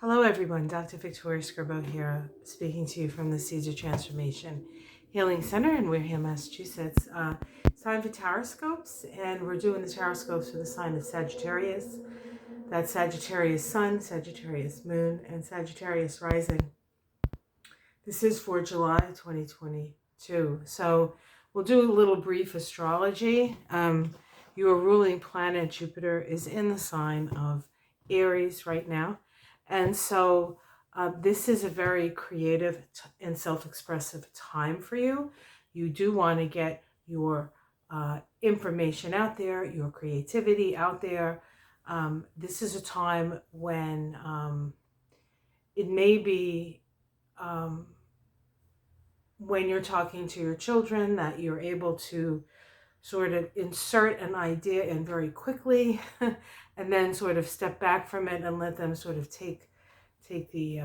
Hello everyone, Dr. Victoria Scribo here, speaking to you from the Seeds of Transformation Healing Center in Wareham, Massachusetts. It's time for Taroscopes, and we're doing the Taroscopes for the sign of Sagittarius. That's Sagittarius Sun, Sagittarius Moon, and Sagittarius Rising. This is for July 2022. So we'll do a little brief astrology. Your ruling planet, Jupiter, is in the sign of Aries right now. And so this is a very creative and self-expressive time for you. You do want to get your information out there, your creativity out there. This is a time when it may be when you're talking to your children that you're able to sort of insert an idea in very quickly and then sort of step back from it and let them sort of take the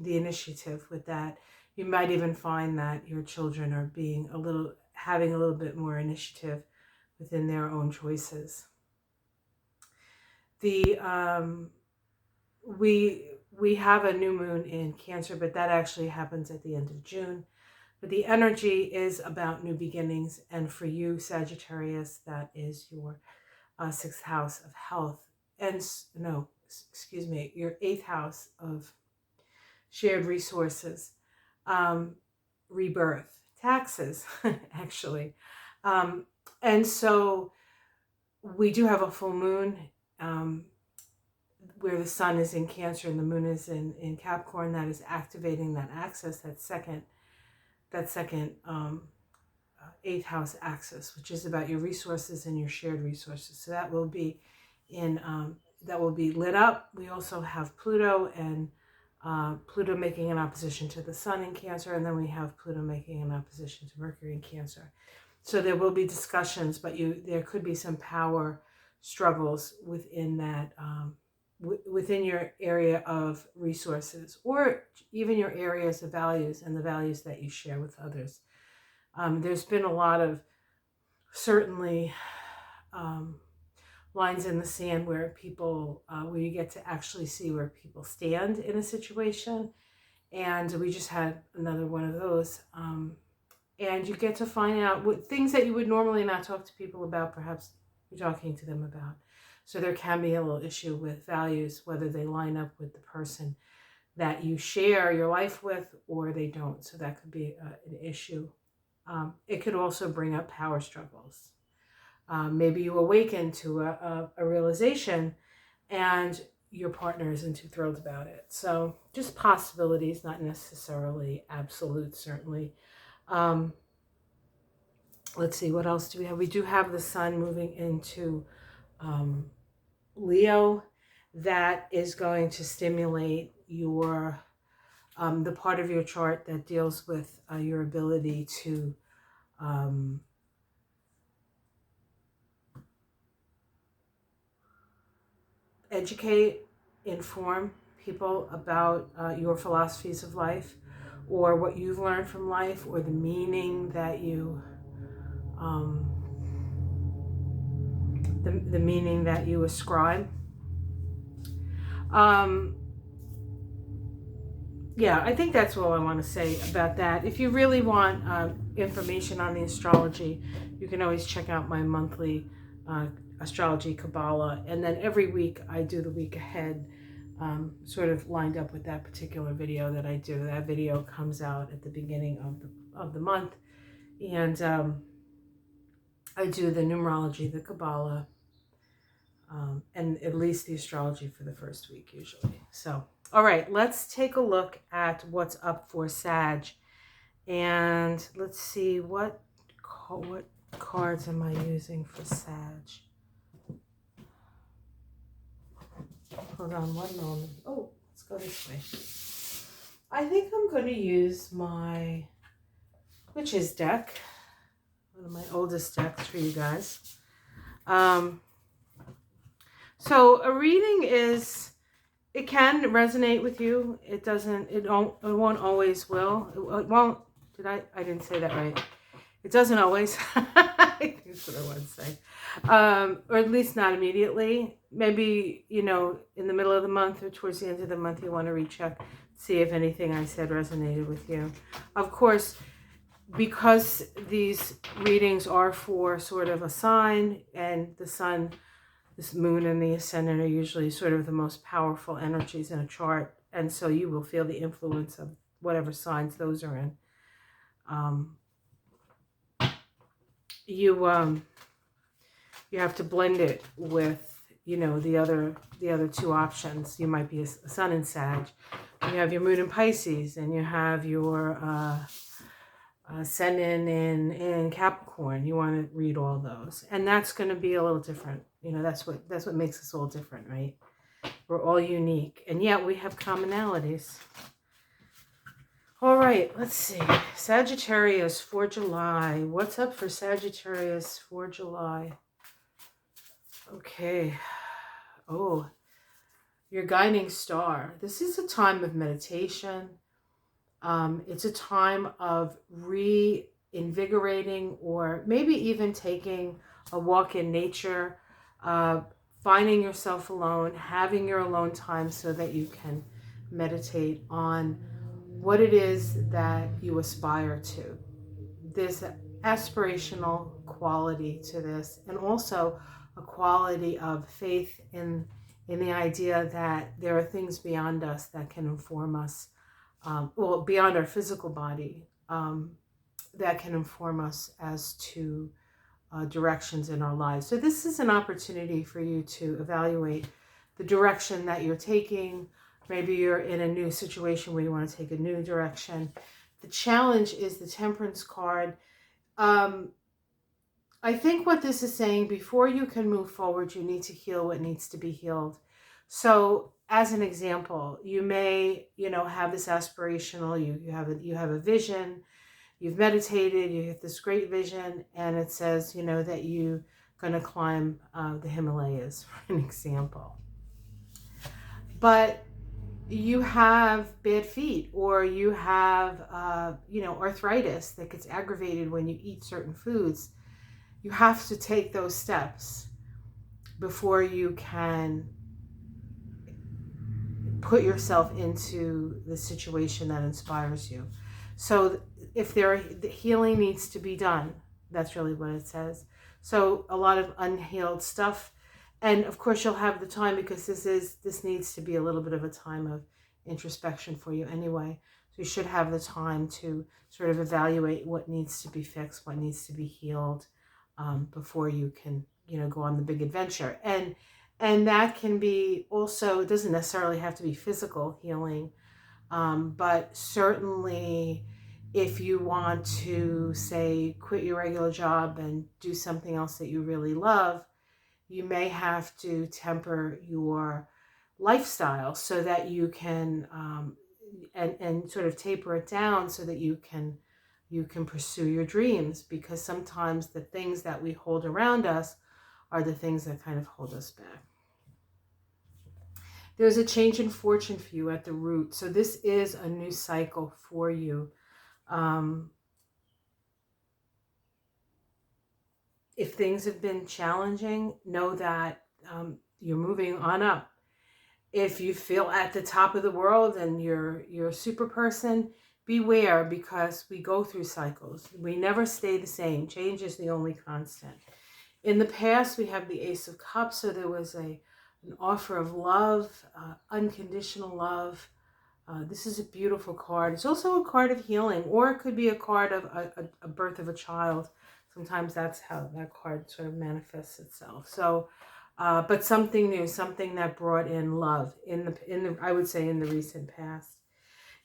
initiative with that. You might even find that your children are having a little bit more initiative within their own choices. We have a new moon in Cancer, but that actually happens at the end of June. But the energy is about new beginnings, and for you, Sagittarius, that is your 6th house of health, and your 8th house of shared resources, rebirth, taxes, actually. And so we do have a full moon where the sun is in Cancer and the moon is in Capricorn. That is activating that axis, that second 8th house axis, which is about your resources and your shared resources. So that will be lit up. We also have Pluto and Pluto making an opposition to the sun in Cancer, and then we have Pluto making an opposition to Mercury in Cancer. So there will be discussions, but there could be some power struggles within that, within your area of resources, or even your areas of values and the values that you share with others. There's been a lot of, certainly, lines in the sand where where you get to actually see where people stand in a situation. And we just had another one of those. And you get to find out things that you would normally not talk to people about, perhaps you're talking to them about. So there can be a little issue with values, whether they line up with the person that you share your life with or they don't. So that could be an issue. It could also bring up power struggles. Maybe you awaken to a realization and your partner isn't too thrilled about it. So just possibilities, not necessarily absolute, certainly. Let's see, what else do we have? We do have the sun moving into Leo. That is going to stimulate your the part of your chart that deals with your ability to educate, inform people about your philosophies of life, or what you've learned from life, or the meaning that you the meaning that you ascribe. Yeah, I think that's all I want to say about that. If you really want information on the astrology, you can always check out my monthly astrology Kabbalah, and then every week I do the week ahead, sort of lined up with that particular video that I do. That video comes out at the beginning of the month, and I do the numerology, the Kabbalah, and at least the astrology for the first week usually. So, all right, let's take a look at what's up for Sag, and let's see what cards am I using for Sag. Hold on one moment. Oh, let's go this way. I think I'm going to use my Witches deck, one of my oldest decks for you guys. So a reading it can resonate with you. It won't always will. It won't, I didn't say that right. It doesn't always. I think that's what I want to say. Or at least not immediately. Maybe, you know, in the middle of the month or towards the end of the month, you want to recheck, see if anything I said resonated with you. Of course, because these readings are for sort of a sign, and the sun, this moon, and the ascendant are usually sort of the most powerful energies in a chart. And so you will feel the influence of whatever signs those are in. You have to blend it with, you know, the other two options. You might be a sun in Sag, you have your moon in Pisces, and you have your ascendant in Capricorn. You want to read all those, and that's going to be a little different. You know, that's what makes us all different, right? We're all unique, and yet we have commonalities. All right, let's see. Sagittarius for July. What's up for Sagittarius for July? Okay. Oh, your guiding star. This is a time of meditation. It's a time of reinvigorating, or maybe even taking a walk in nature, finding yourself alone, having your alone time so that you can meditate on what it is that you aspire to. There's an aspirational quality to this, and also a quality of faith in the idea that there are things beyond us that can inform us, well, beyond our physical body, that can inform us as to directions in our lives. So this is an opportunity for you to evaluate the direction that you're taking. Maybe you're in a new situation where you want to take a new direction. The challenge is the Temperance card. I think what this is saying, before you can move forward, you need to heal what needs to be healed. So as an example, you may, you know, have this aspirational, you have a vision, you've meditated, you have this great vision, and it says, you know, that you're going to climb the Himalayas, for an example. But you have bad feet, or you have, you know, arthritis that gets aggravated when you eat certain foods. You have to take those steps before you can put yourself into the situation that inspires you. So if the healing needs to be done, that's really what it says. So a lot of unhealed stuff. And of course you'll have the time, because this needs to be a little bit of a time of introspection for you anyway. So you should have the time to sort of evaluate what needs to be fixed, what needs to be healed, before you can, you know, go on the big adventure. And that can be also, it doesn't necessarily have to be physical healing, but certainly if you want to, say, quit your regular job and do something else that you really love, you may have to temper your lifestyle so that you can, and sort of taper it down so that you can pursue your dreams, because sometimes the things that we hold around us are the things that kind of hold us back. There's a change in fortune for you at the root. So this is a new cycle for you. If things have been challenging, know that you're moving on up. If you feel at the top of the world and you're a super person, beware, because we go through cycles. We never stay the same. Change is the only constant. In the past, we have the Ace of Cups, so there was an offer of love, unconditional love. This is a beautiful card. It's also a card of healing, or it could be a card of a birth of a child. Sometimes that's how that card sort of manifests itself. So, but something new, something that brought in love in the I would say in the recent past.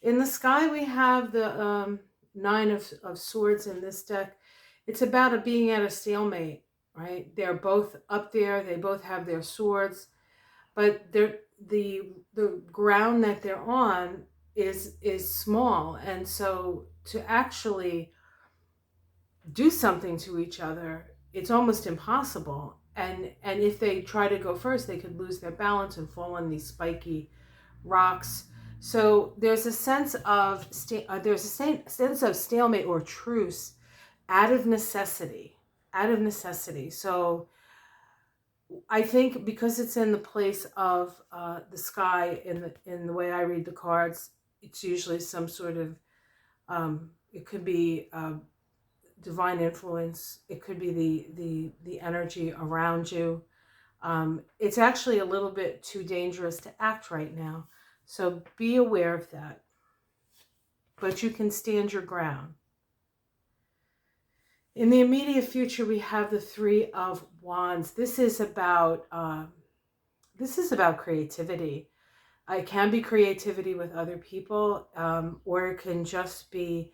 In the sky, we have the Nine of Swords in this deck. It's about being at a stalemate, right? They're both up there. They both have their swords, but the ground that they're on is small, and so to actually do something to each other, it's almost impossible. And if they try to go first, they could lose their balance and fall on these spiky rocks. So there's a sense of sense of stalemate or truce out of necessity, out of necessity. So I think because it's in the place of the sky in the way I read the cards, it's usually some sort of, it could be divine influence. It could be the energy around you. It's actually a little bit too dangerous to act right now. So be aware of that. But you can stand your ground. In the immediate future, we have the Three of Wands. This is about creativity. It can be creativity with other people, or it can just be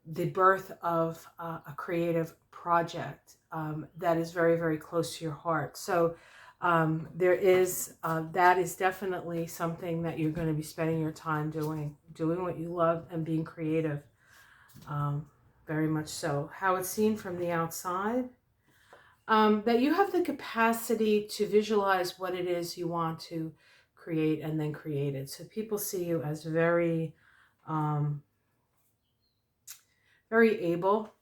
the birth of a creative project that is very, very close to your heart. So that is definitely something that you're going to be spending your time doing what you love and being creative. Very much so. How it's seen from the outside, that you have the capacity to visualize what it is you want to create and then create it. So people see you as very, very able,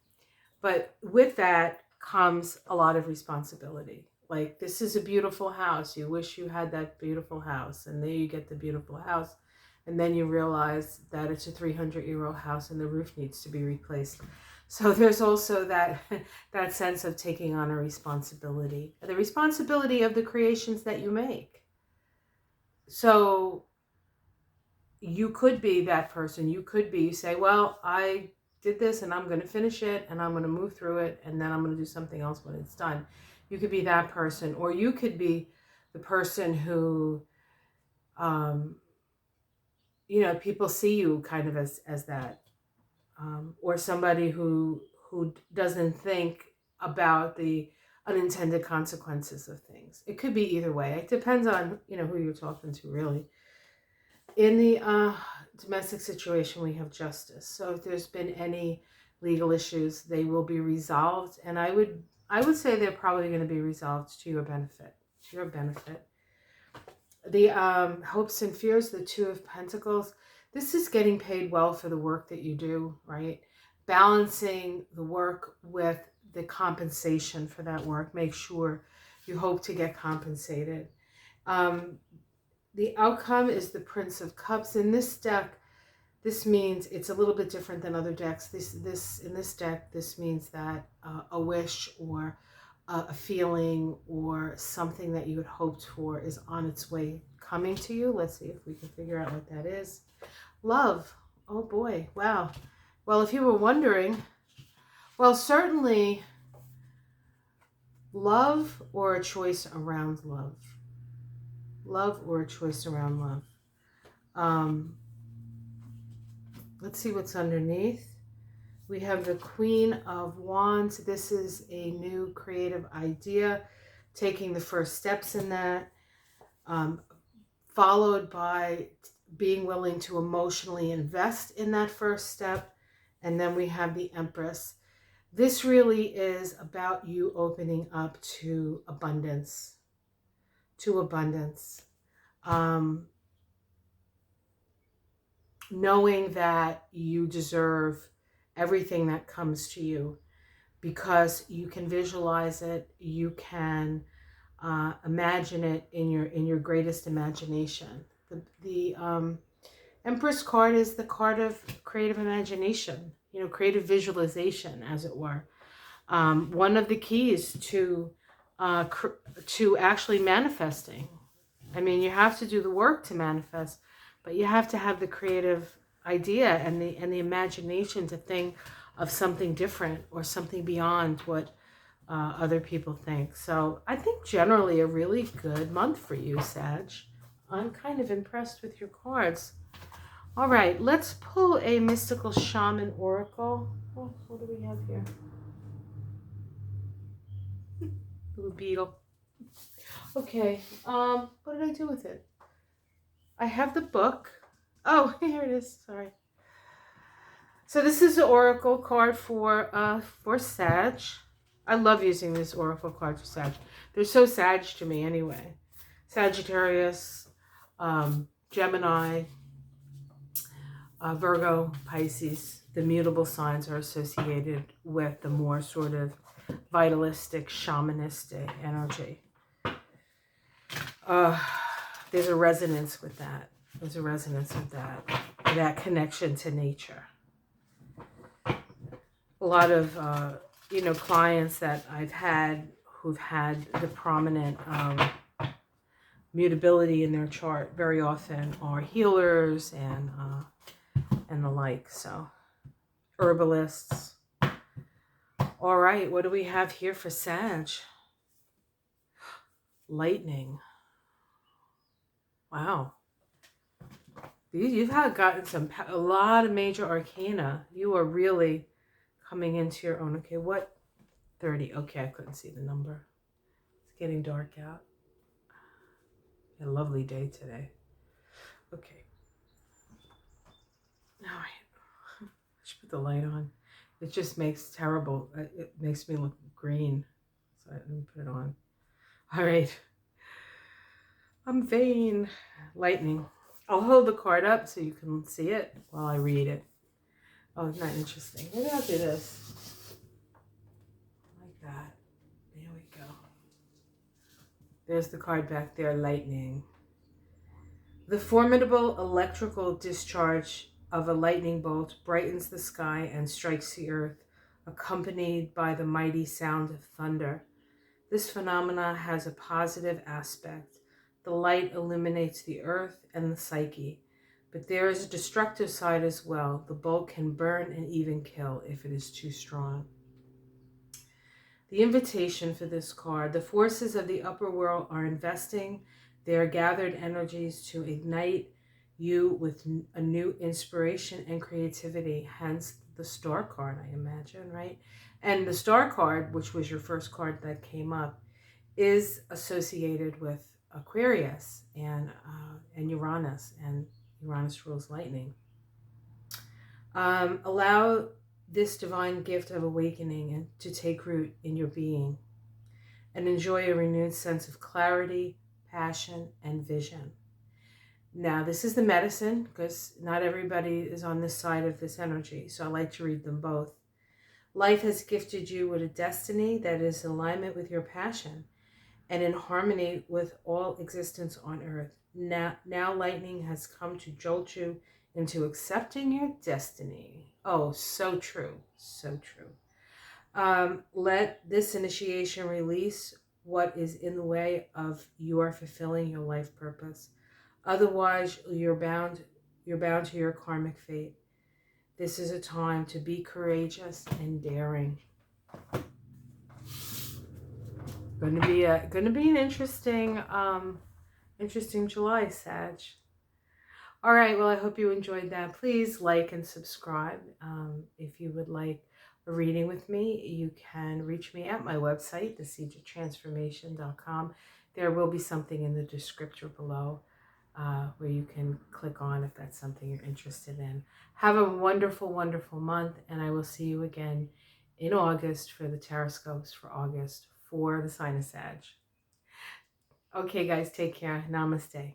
but with that comes a lot of responsibility. Like, this is a beautiful house. You wish you had that beautiful house, and there you get the beautiful house. And then you realize that it's a 300-year-old house and the roof needs to be replaced. So there's also that sense of taking on a responsibility. The responsibility of the creations that you make. So you could be that person. You say, well, I did this and I'm going to finish it and I'm going to move through it and then I'm going to do something else when it's done. You could be that person, or you could be the person who, people see you kind of as that, or somebody who doesn't think about the unintended consequences of things. It could be either way. It depends on, who you're talking to, really. In the domestic situation, we have justice. So if there's been any legal issues, they will be resolved. And I would say they're probably going to be resolved to your benefit. The hopes and fears, the Two of Pentacles. This is getting paid well for the work that you do, right? Balancing the work with the compensation for that work. Make sure you hope to get compensated. The outcome is the Prince of Cups. In this deck, this means it's a little bit different than other decks. In this deck, this means that a wish or a feeling or something that you had hoped for is on its way coming to you. Let's see if we can figure out what that is. Love. Oh boy. Wow. Well, if you were wondering, well, certainly love or a choice around love. Love or a choice around love. Let's see what's underneath. We have the Queen of Wands. This is a new creative idea, taking the first steps in that, followed by being willing to emotionally invest in that first step. And then we have the Empress. This really is about you opening up to abundance. Knowing that you deserve everything that comes to you because you can visualize it, you can imagine it in your greatest imagination. The Empress card is the card of creative imagination, creative visualization, as it were. One of the keys to actually manifesting. I mean, you have to do the work to manifest, but you have to have the creative idea and the imagination to think of something different or something beyond what other people think. So I think generally a really good month for you, Sag. I'm kind of impressed with your cards. All right, let's pull a mystical shaman oracle. Oh, what do we have here? Little beetle. Okay, what did I do with it? I have the book. Oh, here it is. Sorry. So this is the oracle card for Sag. I love using this oracle card for Sag. They're so Sag to me anyway. Sagittarius, Gemini, Virgo, Pisces, the mutable signs are associated with the more sort of vitalistic, shamanistic energy. There's a resonance with that. There's a resonance with that connection to nature. A lot of, clients that I've had who've had the prominent mutability in their chart very often are healers and the like. So, herbalists. All right, what do we have here for Sag? Lightning. Wow. You've gotten a lot of major arcana. You are really coming into your own. Okay, what? 30. Okay, I couldn't see the number. It's getting dark out. A lovely day today. Okay. All right. I should put the light on. It just makes terrible. It makes me look green. So let me put it on. All right. I'm vain. Lightning. I'll hold the card up so you can see it while I read it. Oh, isn't that interesting? Maybe I'll do this. Like that. There we go. There's the card back there, lightning. The formidable electrical discharge of a lightning bolt brightens the sky and strikes the earth, accompanied by the mighty sound of thunder. This phenomena has a positive aspect. The light illuminates the earth and the psyche, but there is a destructive side as well. The bolt can burn and even kill if it is too strong. The invitation for this card: the forces of the upper world are investing their gathered energies to ignite you with a new inspiration and creativity, hence the star card, I imagine, right? And the star card, which was your first card that came up, is associated with Aquarius and Uranus, and Uranus rules lightning. Allow this divine gift of awakening and to take root in your being and enjoy a renewed sense of clarity, passion, and vision. Now, this is the medicine, because not everybody is on this side of this energy, so I like to read them both. Life has gifted you with a destiny that is in alignment with your passion and in harmony with all existence on earth. Now lightning has come to jolt you into accepting your destiny. Oh, so true, so true. Let this initiation release what is in the way of your fulfilling your life purpose. Otherwise, you're bound to your karmic fate. This is a time to be courageous and daring. Going to be an interesting July, Sag. All right, well, I hope you enjoyed that. Please like and subscribe. If you would like a reading with me, you can reach me at my website, theseedoftransformation.com. There will be something in the description below where you can click on if that's something you're interested in. Have a wonderful, wonderful month, and I will see you again in August for the Taroscopes for August for the sign of Sag. Okay, guys, take care. Namaste.